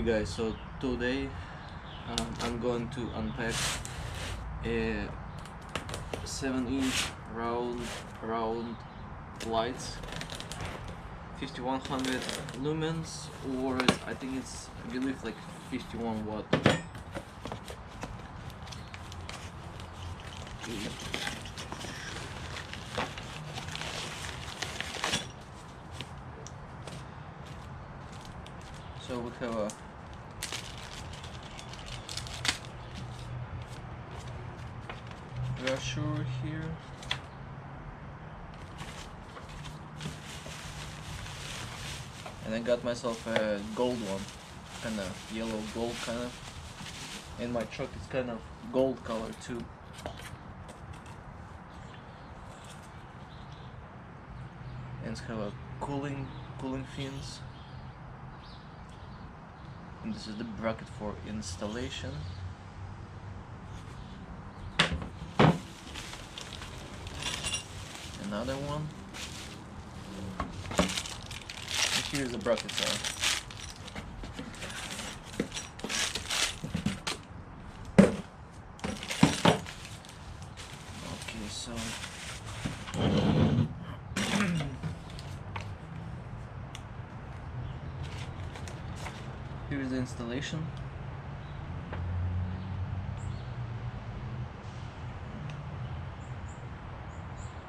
Hey guys, so today I'm going to unpack a 7-inch round lights, 5100 lumens, or I think it's, I believe, like 51 watt. So we have a brochure here. And I got myself a gold one, kind of yellow gold kind of. And my truck is kind of gold color too. And it's have a cooling fins. And this is the bracket for installation. Another one. And here's the brackets are. Okay, so here's the installation.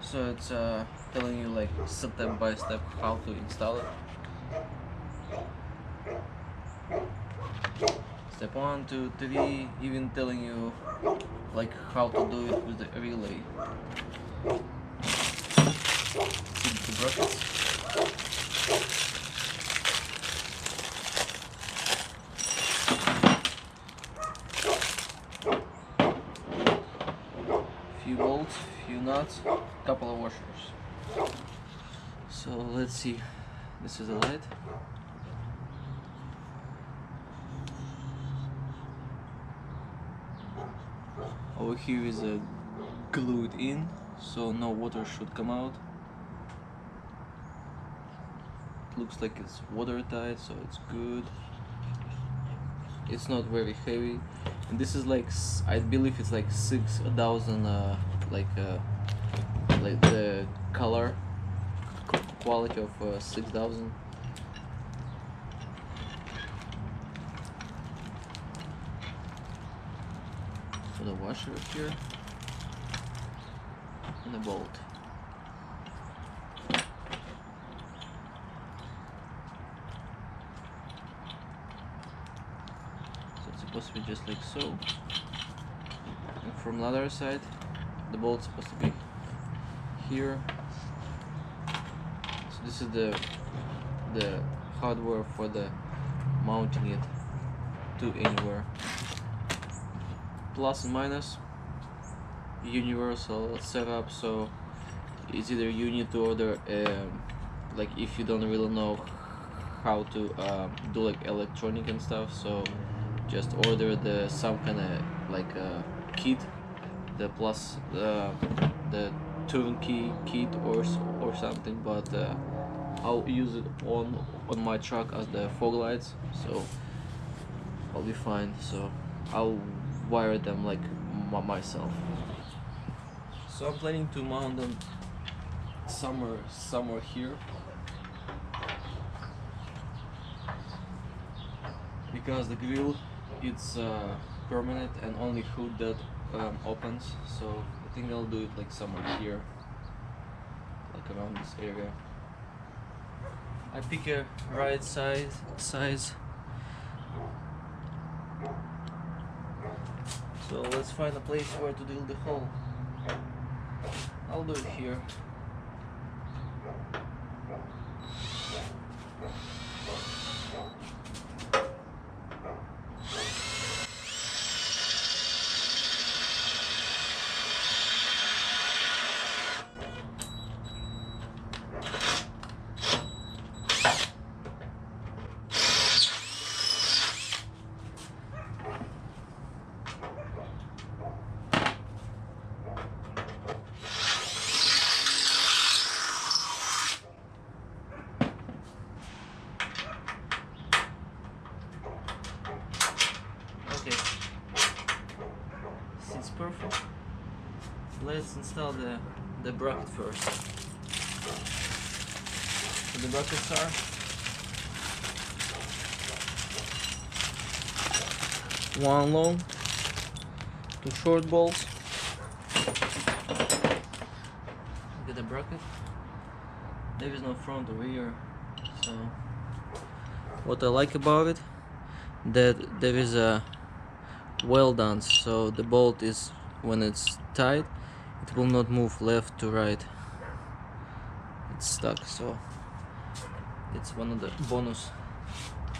So it's telling you like step by step how to install it. Step 1, 2, 3, even telling you like how to do it with the relay. See the brackets. Few bolts, few nuts, couple of washers. So let's see. This is the light. Over here is a glued in, so no water should come out. It looks like it's watertight, so it's good. It's not very heavy, and this is like, I believe it's like 6,000 like the color quality of 6,000. So the washer here and the bolt. Supposed to be just like so, and from the other side the bolt's supposed to be here. So this is the hardware for the mounting it to anywhere. Plus and minus, universal setup, so it's either you need to order like if you don't really know how to do like electronic and stuff, so just order the some kind of like kit, the plus the turnkey kit or something, but I'll use it on my truck as the fog lights, so I'll be fine. So I'll wire them like myself. So I'm planning to mount them somewhere here, because the grill, it's permanent and only hood that opens, so I think I'll do it like somewhere here, like around this area. I pick a right size. So let's find a place where to drill the hole. I'll do it here. let's install the bracket first. So the brackets are one long, two short bolts. Look at the bracket. There is no front or rear. So what I like about it, that there is a well done, so the bolt is, when it's tight, it will not move left to right. It's stuck, so it's one of the bonus.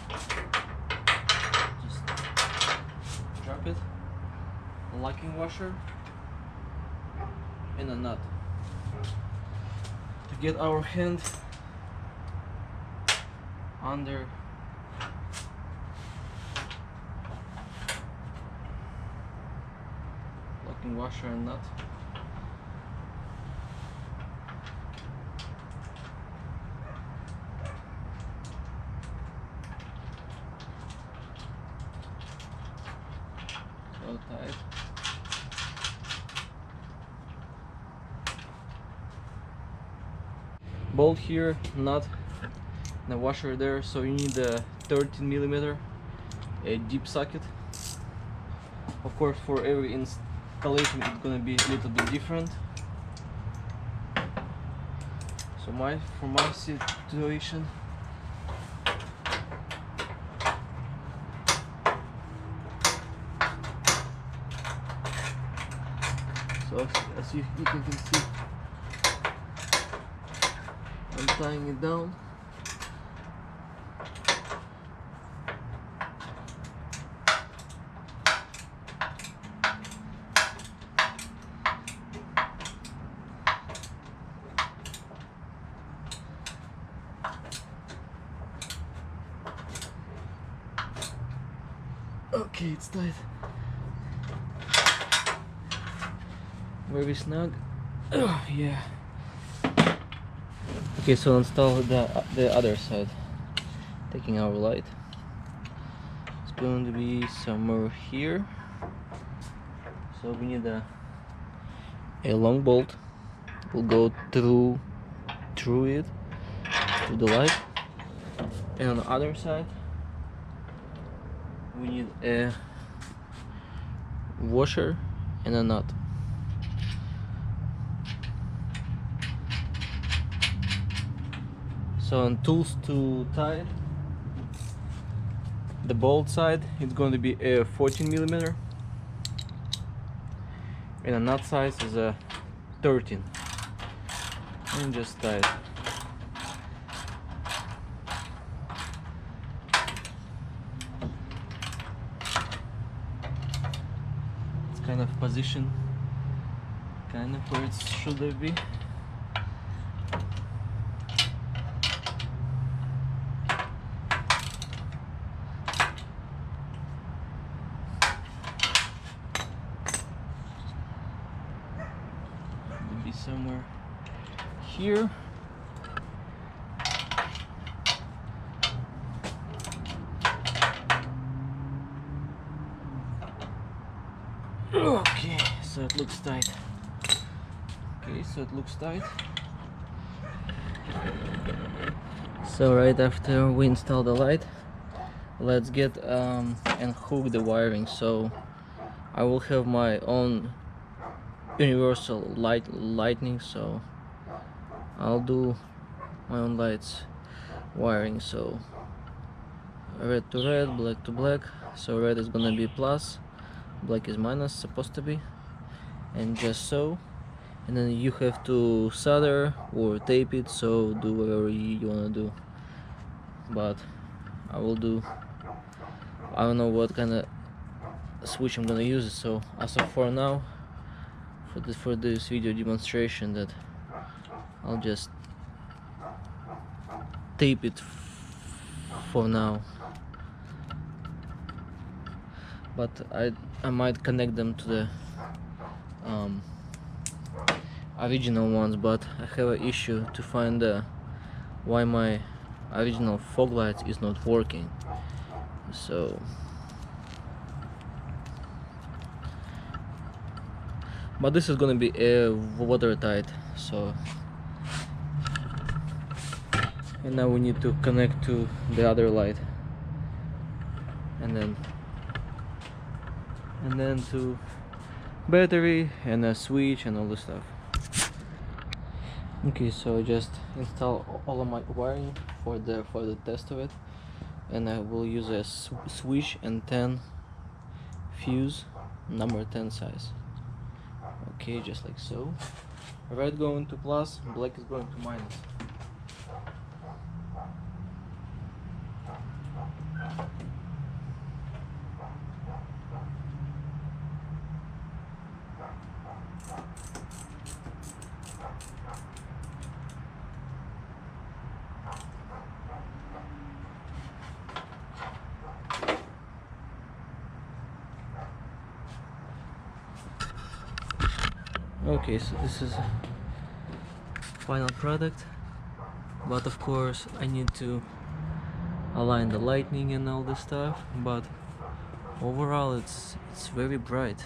Just drop it, a locking washer and a nut to get our hand under locking washer and nut. So tight. Bolt here, nut, the washer there. So you need a 13mm a deep socket. Of course, for every installation it's gonna be a little bit different. So for my situation, so as you can see, I'm tying it down. Okay, it's tight. Very snug. Oh, yeah. Okay, so install the other side. Taking our light. It's going to be somewhere here. So we need a long bolt. We'll go through it to the light. And on the other side, we need a washer and a nut. So on tools to tie the bolt side, it's going to be a 14mm, and a nut size is a 13, and just tie it. Kind of position, kind of where it should be. Should be somewhere here. Okay, so it looks tight. So right after we install the light, let's get and hook the wiring. So I will have my own universal lighting, so I'll do my own lights wiring. So red to red, black to black. So red is gonna be plus, black is minus, supposed to be, and just so. And then you have to solder or tape it, so do whatever you wanna do. But I don't know what kind of switch I'm gonna use, so as of for now, for this video demonstration, that I'll just tape it for now. But I might connect them to the original ones, but I have an issue to find why my original fog light is not working. So but this is gonna be watertight. So, and now we need to connect to the other light, and then to battery and a switch and all the stuff. Okay, so I just install all of my wiring for the test of it, and I will use a switch and 10 fuse, number 10 size. Okay, just like so. Red going to plus, black is going to minus. Okay, so this is final product, but of course I need to align the lighting and all this stuff, but overall it's very bright.